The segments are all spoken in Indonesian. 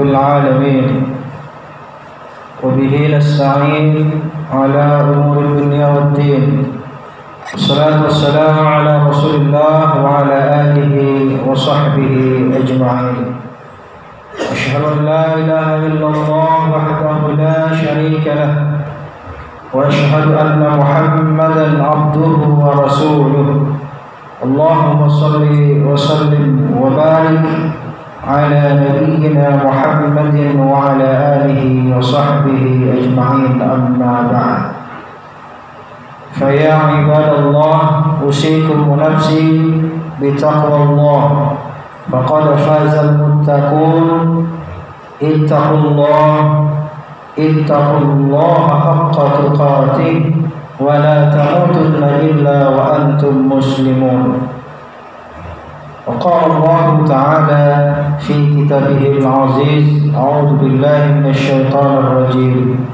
العالمين وبه نستعين على أمور الدنيا والدين والصلاة والسلام على رسول الله وعلى آله وصحبه أجمعين أشهد أن لا إله إلا الله وحده لا شريك له وأشهد أن محمدا عبده ورسوله اللهم صل وسلم وبارك على نبينا محمد وعلى آله وصحبه أجمعين أما بعد فيا عباد الله أوصيكم ونفسي بتقوى الله فقد فاز المتقون اتقوا الله حق تقاته ولا تموتن إلا وأنتم مسلمون. وقال الله تعالى في كتابه العزيز أعوذ بالله من الشيطان الرجيم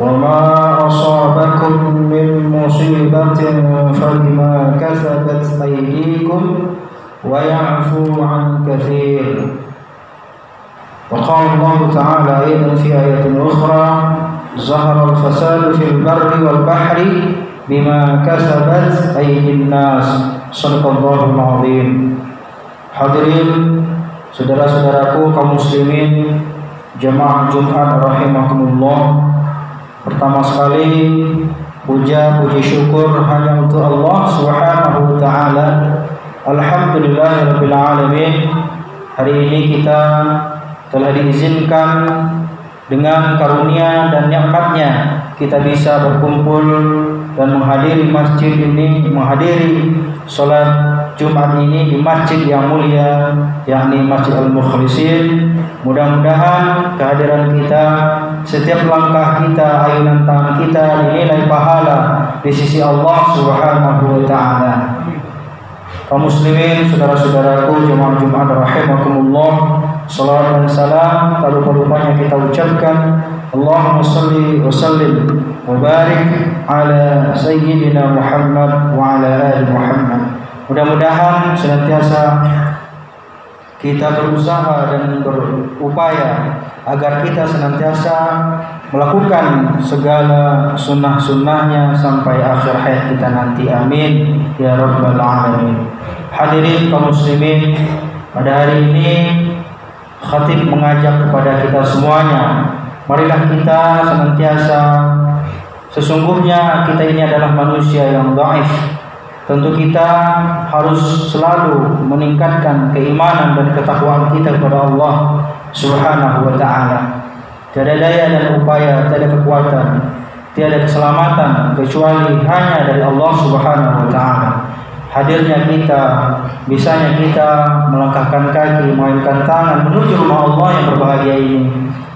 وما أصابكم من مصيبة فبما كسبت أيديكم ويعفو عن كثير. وقال الله تعالى أيضا في آية أخرى ظهر الفساد في البر والبحر بما كسبت أيدي الناس. Shadaqallahul azim. Hadirin saudara-saudaraku kaum muslimin jamaah Jumat rahimakumullah. Pertama sekali puji syukur hanya untuk Allah Subhanahu wa taala. Alhamdulillahirabbil alamin. Hari ini kita telah diizinkan dengan karunia dan nikmat-Nya kita bisa berkumpul dan menghadiri masjid ini, menghadiri salat Jumat ini di masjid yang mulia, yakni Masjid Al-Mukhlisin. Mudah-mudahan kehadiran kita, setiap langkah kita, ayunan tangan kita dinilai pahala di sisi Allah Subhanahu wa taala. Kaum muslimin, saudara-saudaraku jemaah Jumat rahimakumullah, salawat dan salam tak lupa-lupanya kita ucapkan Allahumma salli wa sallim wa barik ala sayyidina Muhammad wa ala ali Muhammad. Mudah-mudahan senantiasa kita berusaha dan berupaya agar kita senantiasa melakukan segala sunnah-sunnahnya sampai akhir hayat kita nanti. Amin ya rabbal alamin. Hadirin kaum muslimin, pada hari ini khatib mengajak kepada kita semuanya, marilah kita senantiasa, sesungguhnya kita ini adalah manusia yang dhaif. Tentu kita harus selalu meningkatkan keimanan dan ketakwaan kita kepada Allah Subhanahu wa taala. Tiada daya dan upaya, tiada kekuatan, tiada keselamatan kecuali hanya dari Allah Subhanahu wa taala. Hadirnya kita, bisanya kita melangkahkan kaki, mengayunkan tangan menuju rumah Allah yang berbahagia ini,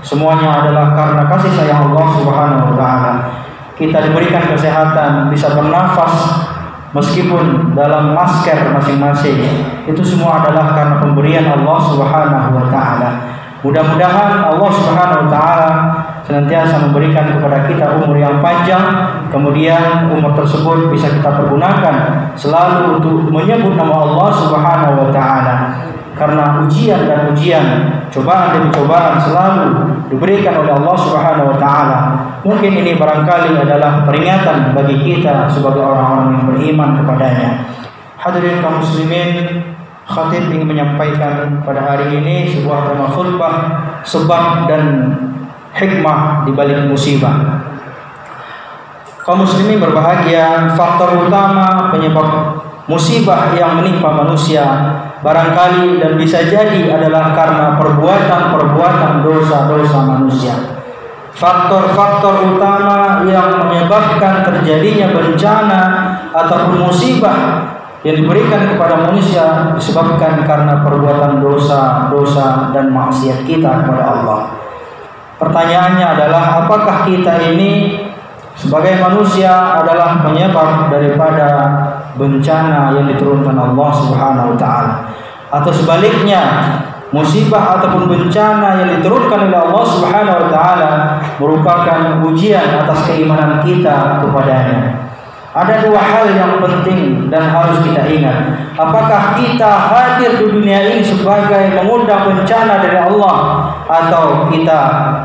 semuanya adalah karena kasih sayang Allah Subhanahu wa taala. Kita diberikan kesehatan, bisa bernafas meskipun dalam masker masing-masing. Itu semua adalah karena pemberian Allah Subhanahu wa taala. Mudah-mudahan Allah Subhanahu wa taala senantiasa memberikan kepada kita umur yang panjang, kemudian umur tersebut bisa kita pergunakan selalu untuk menyebut nama Allah Subhanahu wa taala. Karena ujian dan ujian, cobaan demi cobaan selalu diberikan oleh Allah Subhanahu wa taala. Mungkin ini barangkali adalah peringatan bagi kita sebagai orang-orang yang beriman kepadanya. Hadirin kaum muslimin, khatib ingin menyampaikan pada hari ini sebuah tema khutbah, sebab dan hikmah di balik musibah. Kaum muslimin berbahagia, faktor utama penyebab musibah yang menimpa manusia barangkali dan bisa jadi adalah karena perbuatan-perbuatan dosa-dosa manusia. Faktor-faktor utama yang menyebabkan terjadinya bencana ataupun musibah yang diberikan kepada manusia disebabkan karena perbuatan dosa-dosa dan maksiat kita kepada Allah. Pertanyaannya adalah, apakah kita ini sebagai manusia adalah penyebab daripada bencana yang diturunkan Allah Subhanahu wa taala, atau sebaliknya musibah ataupun bencana yang diturunkan oleh Allah Subhanahu wa taala merupakan ujian atas keimanan kita kepadanya. Ada dua hal yang penting dan harus kita ingat. Apakah kita hadir di dunia ini sebagai mengundang bencana dari Allah, atau kita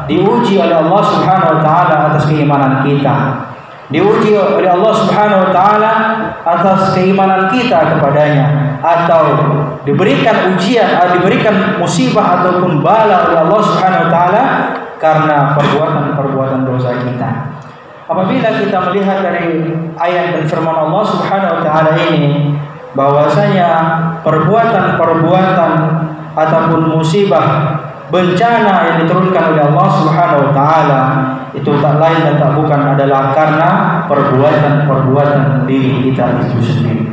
diuji oleh Allah Subhanahu wa taala atas keimanan kita? Diuji oleh Allah Subhanahu wa taala atas keimanan kita kepadanya, atau diberikan ujian, diberikan musibah ataupun bala oleh Allah Subhanahu wa taala karena perbuatan-perbuatan dosa kita. Apabila kita melihat dari ayat dan firman Allah Subhanahu wa taala ini, bahwasanya perbuatan-perbuatan ataupun musibah, bencana yang diturunkan oleh Allah Subhanahu wa taala itu tak lain dan tak bukan adalah karena perbuatan-perbuatan diri kita itu sendiri.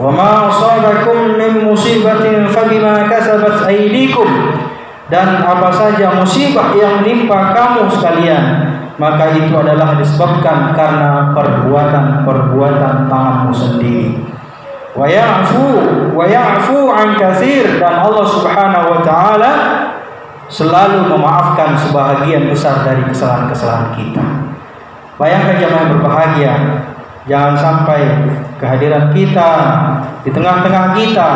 Wa ma asabakum min musibatin fabima kasabat aydikum, dan apa saja musibah yang menimpa kamu sekalian, maka itu adalah disebabkan karena perbuatan-perbuatan tanganmu sendiri. Wa ya'fu an katsir, dan Allah Subhanahu wa taala selalu memaafkan sebahagian besar dari kesalahan-kesalahan kita. Bayangkan jemaah yang berbahagia, jangan sampai kehadiran kita di tengah-tengah kita,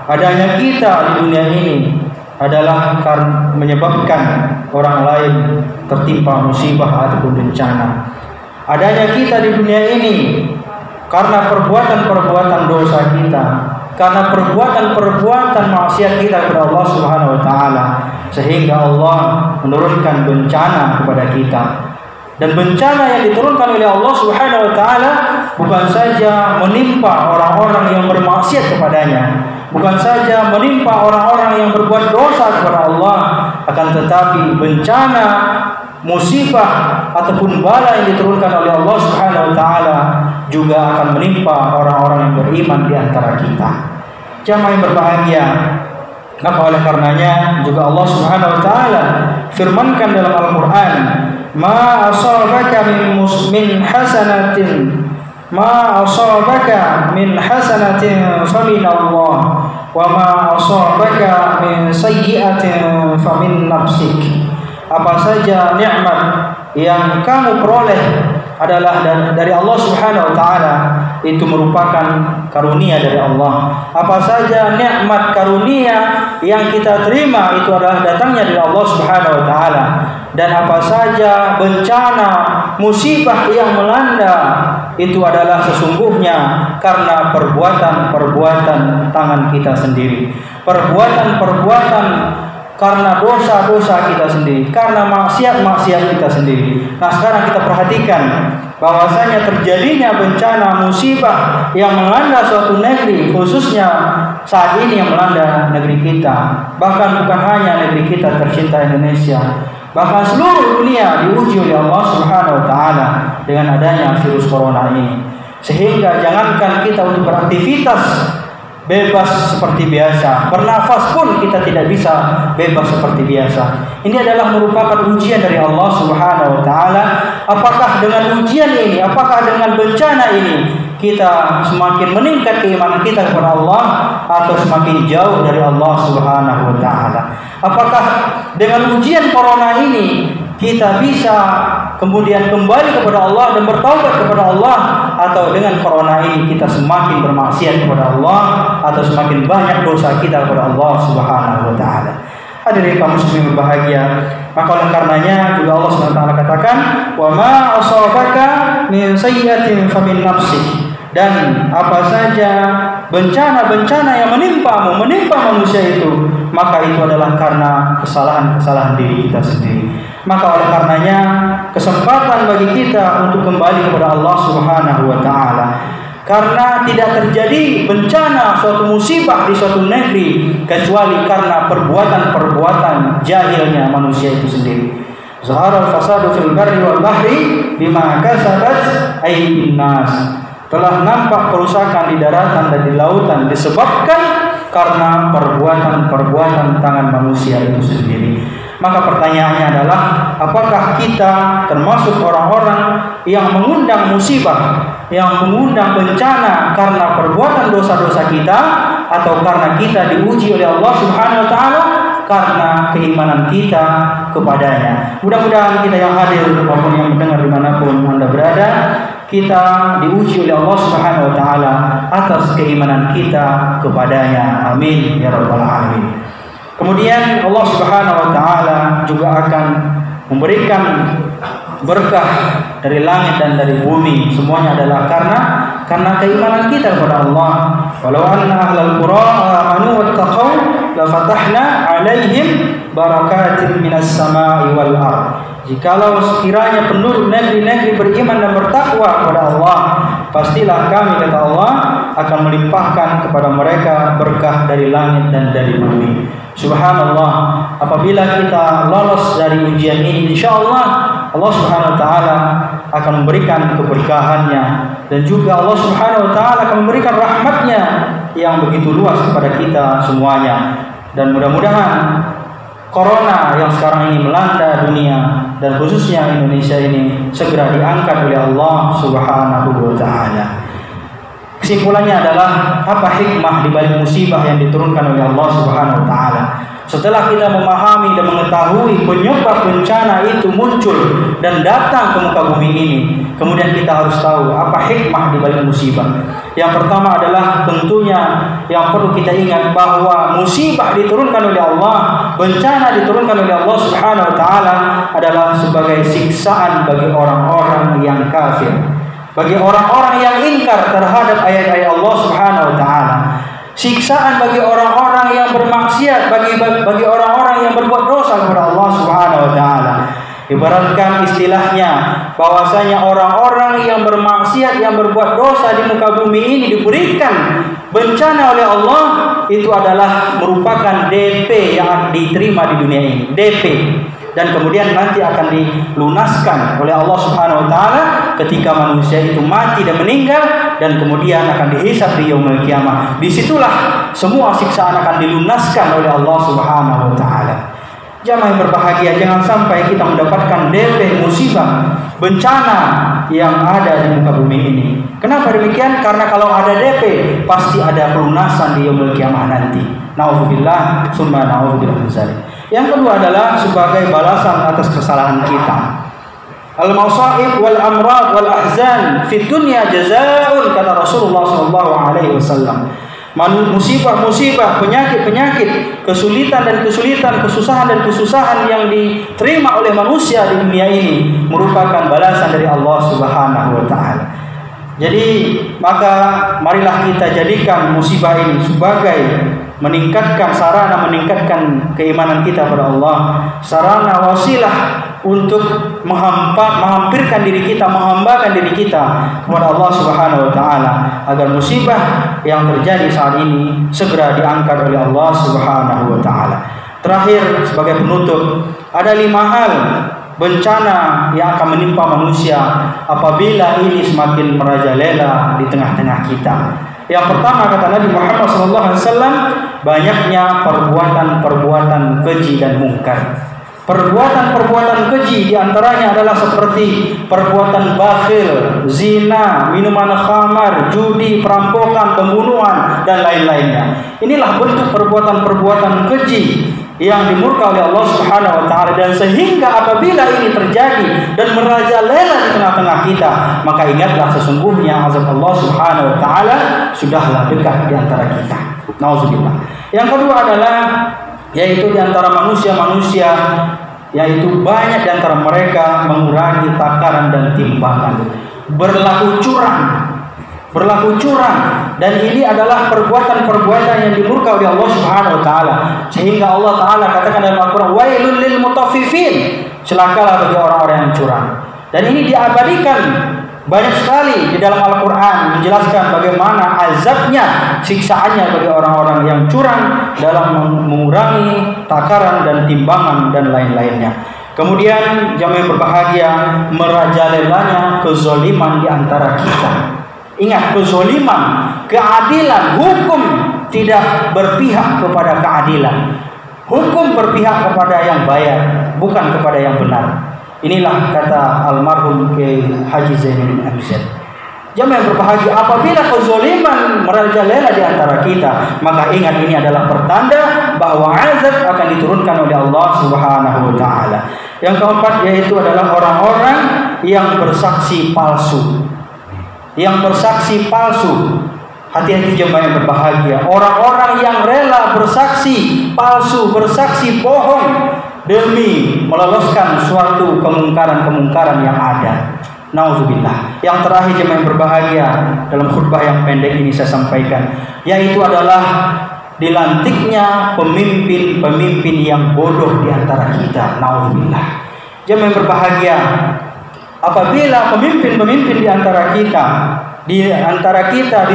adanya kita di dunia ini adalah karena menyebabkan orang lain tertimpa musibah ataupun bencana. Adanya kita di dunia ini karena perbuatan-perbuatan dosa kita, karena perbuatan-perbuatan maksiat kita kepada Allah Subhanahu wa taala, sehingga Allah menurunkan bencana kepada kita. Dan bencana yang diturunkan oleh Allah Subhanahu wa taala bukan saja menimpa orang-orang yang bermaksiat kepadanya, bukan saja menimpa orang-orang yang berbuat dosa kepada Allah, akan tetapi bencana, musibah ataupun bala yang diturunkan oleh Allah Subhanahu wa taala juga akan menimpa orang-orang yang beriman di antara kita. Jamaah yang berbahagia, maka oleh karenanya juga Allah Subhanahu wa taala firmankan dalam Al-Qur'an, "Ma asabaka min hasanatin famin Allah, wa ma asabaka min sayyi'atin famin nafsik." Apa saja nikmat yang kamu peroleh adalah dari Allah Subhanahu wa taala, itu merupakan karunia dari Allah. Apa saja nikmat karunia yang kita terima itu adalah datangnya dari Allah Subhanahu wa taala. Dan apa saja bencana, musibah yang melanda itu adalah sesungguhnya karena perbuatan-perbuatan tangan kita sendiri. Perbuatan-perbuatan karena dosa-dosa kita sendiri, karena maksiat-maksiat kita sendiri. Nah, sekarang kita perhatikan bahwasanya terjadinya bencana musibah yang melanda suatu negeri, khususnya saat ini yang melanda negeri kita. Bahkan bukan hanya negeri kita tercinta Indonesia, bahkan seluruh dunia diuji oleh Allah Subhanahu wa taala dengan adanya virus corona ini. Sehingga jangankan kita untuk beraktivitas bebas seperti biasa, bernafas pun kita tidak bisa bebas seperti biasa. Ini adalah merupakan ujian dari Allah Subhanahu wa taala. Apakah dengan ujian ini, apakah dengan bencana ini kita semakin meningkat keimanan kita kepada Allah, atau semakin jauh dari Allah Subhanahu wa taala? Apakah dengan ujian corona ini kita bisa kemudian kembali kepada Allah dan bertaubat kepada Allah, atau dengan corona ini kita semakin bermaksiat kepada Allah, atau semakin banyak dosa kita kepada Allah Subhanahu wa taala? Hadirin kaum muslimin berbahagia, maka oleh karenanya juga Allah Subhanahu wa taala katakan, "Wa ma asabaka min sayyi'atin famin nafsik." Dan apa saja bencana-bencana yang menimpa manusia itu, maka itu adalah karena kesalahan-kesalahan diri kita sendiri. Maka oleh karenanya kesempatan bagi kita untuk kembali kepada Allah Subhanahu wa taala. Karena tidak terjadi bencana, suatu musibah di suatu negeri kecuali karena perbuatan-perbuatan jahilnya manusia itu sendiri. Zaharal fasadu fil barri wal bahri bima kasabat aydin nas. Telah nampak kerusakan di daratan dan di lautan disebabkan karena perbuatan-perbuatan tangan manusia itu sendiri. Maka pertanyaannya adalah, apakah kita termasuk orang-orang yang mengundang musibah, yang mengundang bencana karena perbuatan dosa-dosa kita, atau karena kita diuji oleh Allah Subhanahu wa taala karena keimanan kita kepadanya? Mudah-mudahan kita yang hadir maupun yang mendengar dimanapun Anda berada, kita diuji oleh Allah Subhanahu wa taala atas keimanan kita kepadanya. Amin ya rabbal alamin. Kemudian Allah Subhanahu wa taala juga akan memberikan berkah dari langit dan dari bumi. Semuanya adalah karena keimanan kita kepada Allah. Walau anna ahlal qura amanu wattaqau la fatahna 'alaihim barakatin minas sama'i wal ardh. Jikalau sekiranya penduduk negeri-negeri beriman dan bertakwa kepada Allah, pastilah kami, kata Allah, akan melimpahkan kepada mereka berkah dari langit dan dari bumi. Subhanallah, apabila kita lolos dari ujian ini, insyaallah Allah Subhanahu wa taala akan memberikan keberkahannya, dan juga Allah Subhanahu wa taala akan memberikan rahmatnya yang begitu luas kepada kita semuanya. Dan mudah-mudahan Corona yang sekarang ini melanda dunia dan khususnya Indonesia ini segera diangkat oleh Allah Subhanahu wa taala. Kesimpulannya adalah, apa hikmah di balik musibah yang diturunkan oleh Allah Subhanahu wa taala? Setelah kita memahami dan mengetahui penyebab bencana itu muncul dan datang ke muka bumi ini, kemudian kita harus tahu apa hikmah di balik musibah. Yang pertama adalah tentunya yang perlu kita ingat bahwa musibah diturunkan oleh Allah, bencana diturunkan oleh Allah Subhanahu wa taala adalah sebagai siksaan bagi orang-orang yang kafir, bagi orang-orang yang ingkar terhadap ayat-ayat Allah Subhanahu wa taala. Siksaan bagi orang-orang yang bermaksiat, bagi orang-orang yang berbuat dosa kepada Allah Subhanahu wa taala. Ibaratkan istilahnya bahwasanya orang-orang yang bermaksiat, yang berbuat dosa di muka bumi ini diberikan bencana oleh Allah, itu adalah merupakan DP yang diterima di dunia ini, DP. Dan kemudian nanti akan dilunaskan oleh Allah Subhanahu wa taala ketika manusia itu mati dan meninggal, dan kemudian akan dihisab di yaumul kiamah. Disitulah semua siksaan akan dilunaskan oleh Allah Subhanahu wa taala. Jamaah yang berbahagia, jangan sampai kita mendapatkan DP musibah bencana yang ada di muka bumi ini. Kenapa demikian? Karena kalau ada DP pasti ada pelunasan di yaumul kiamah nanti. Nauzubillah summa nauzubillah min dzalik. Yang kedua adalah sebagai balasan atas kesalahan kita. Al-masaib wal amrad wal ahzan fi dunya jazaa'un, kata Rasulullah sallallahu alaihi wasallam. Musibah-musibah, penyakit-penyakit, kesulitan dan kesulitan, kesusahan dan kesusahan yang diterima oleh manusia di dunia ini merupakan balasan dari Allah Subhanahu wa taala. Jadi maka marilah kita jadikan musibah ini sebagai sarana meningkatkan keimanan kita pada Allah, sarana wasilah untuk menghampirkan diri kita, menghambakan diri kita kepada Allah Subhanahu wa taala, agar musibah yang terjadi saat ini segera diangkat oleh Allah Subhanahu wa taala. Terakhir, sebagai penutup, ada 5 hal bencana yang akan menimpa manusia apabila ini semakin merajalela di tengah-tengah kita. Yang pertama, kata Nabi Muhammad SAW, banyaknya perbuatan-perbuatan keji dan mungkar. Perbuatan-perbuatan keji diantaranya adalah seperti perbuatan bakhil, zina, minuman khamar, judi, perampokan, pembunuhan, dan lain-lainnya. Inilah bentuk perbuatan-perbuatan keji yang dimurka oleh Allah Subhanahu wa taala, dan sehingga apabila ini terjadi dan merajalela di tengah-tengah kita, maka ingatlah sesungguhnya azab Allah Subhanahu wa taala sudahlah dekat di antara kita. Nauzubillah. Yang kedua adalah yaitu di antara manusia-manusia, yaitu banyak di antara mereka mengurangi takaran dan timbangan, berlaku curang, dan ini adalah perbuatan-perbuatan yang dimurka oleh Allah Subhanahu wa taala, sehingga Allah taala katakan dalam Al-Qur'an, wailul lil mutaffifin, celakalah bagi orang-orang yang curang. Dan ini diabadikan banyak sekali di dalam Al-Qur'an menjelaskan bagaimana azabnya, siksaannya bagi orang-orang yang curang dalam mengurangi takaran dan timbangan dan lain-lainnya. Kemudian jamaah yang berbahagia, merajalelanya kezaliman di antara kita. Ingat, kezaliman, keadilan, hukum tidak berpihak kepada keadilan. Hukum berpihak kepada yang bayar, bukan kepada yang benar. Inilah kata almarhum Kiai Haji Zainuddin Abidin. Jamaah yang berbahagia, apabila kezaliman merajalela di antara kita, maka ingat ini adalah pertanda bahwa azab akan diturunkan oleh Allah Subhanahu wa taala. Yang keempat yaitu adalah orang-orang yang bersaksi palsu. yang bersaksi palsu. Hati-hati jemaah yang berbahagia, orang-orang yang rela bersaksi palsu, bersaksi bohong demi meloloskan suatu kemungkaran-kemungkaran yang ada. Nauzubillah. Yang terakhir jemaah yang berbahagia, dalam khutbah yang pendek ini saya sampaikan, yaitu adalah dilantiknya pemimpin-pemimpin yang bodoh di antara kita. Nauzubillah. Jemaah yang berbahagia, apabila pemimpin-pemimpin di antara kita, di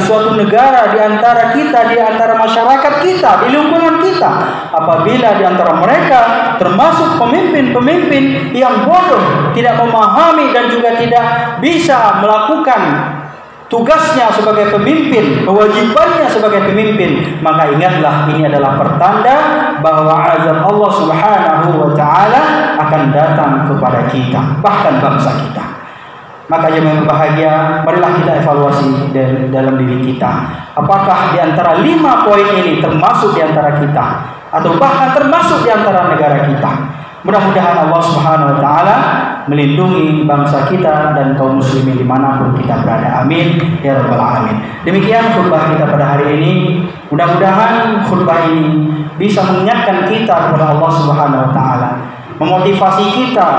suatu negara, di antara kita, di antara masyarakat kita, di lingkungan kita, apabila di antara mereka termasuk pemimpin-pemimpin yang bodoh, tidak memahami dan juga tidak bisa melakukan tugasnya sebagai pemimpin, kewajibannya sebagai pemimpin, maka ingatlah ini adalah pertanda bahwa azab Allah Subhanahu wa taala akan datang kepada kita, bahkan bangsa kita. Maka jemaah berbahagia, marilah kita evaluasi dalam diri kita. Apakah di antara 5 poin ini termasuk di antara kita, atau bahkan termasuk di antara negara kita? Mudah-mudahan Allah Subhanahu wa taala melindungi bangsa kita dan kaum muslimin dimanapun kita berada. Amin ya rabbal alamin. Demikian khutbah kita pada hari ini. Mudah-mudahan khutbah ini bisa mengingatkan kita kepada Allah Subhanahu wa taala, memotivasi kita,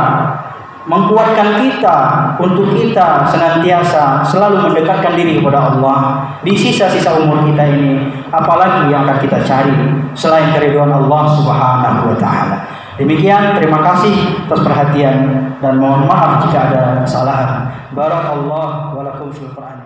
menguatkan kita untuk kita senantiasa selalu mendekatkan diri kepada Allah di sisa-sisa umur kita ini. Apalagi yang akan kita cari selain keridhaan Allah Subhanahu wa taala. Demikian, terima kasih atas perhatian dan mohon maaf jika ada kesalahan. Barakallahu wa lakum fil Qur'an.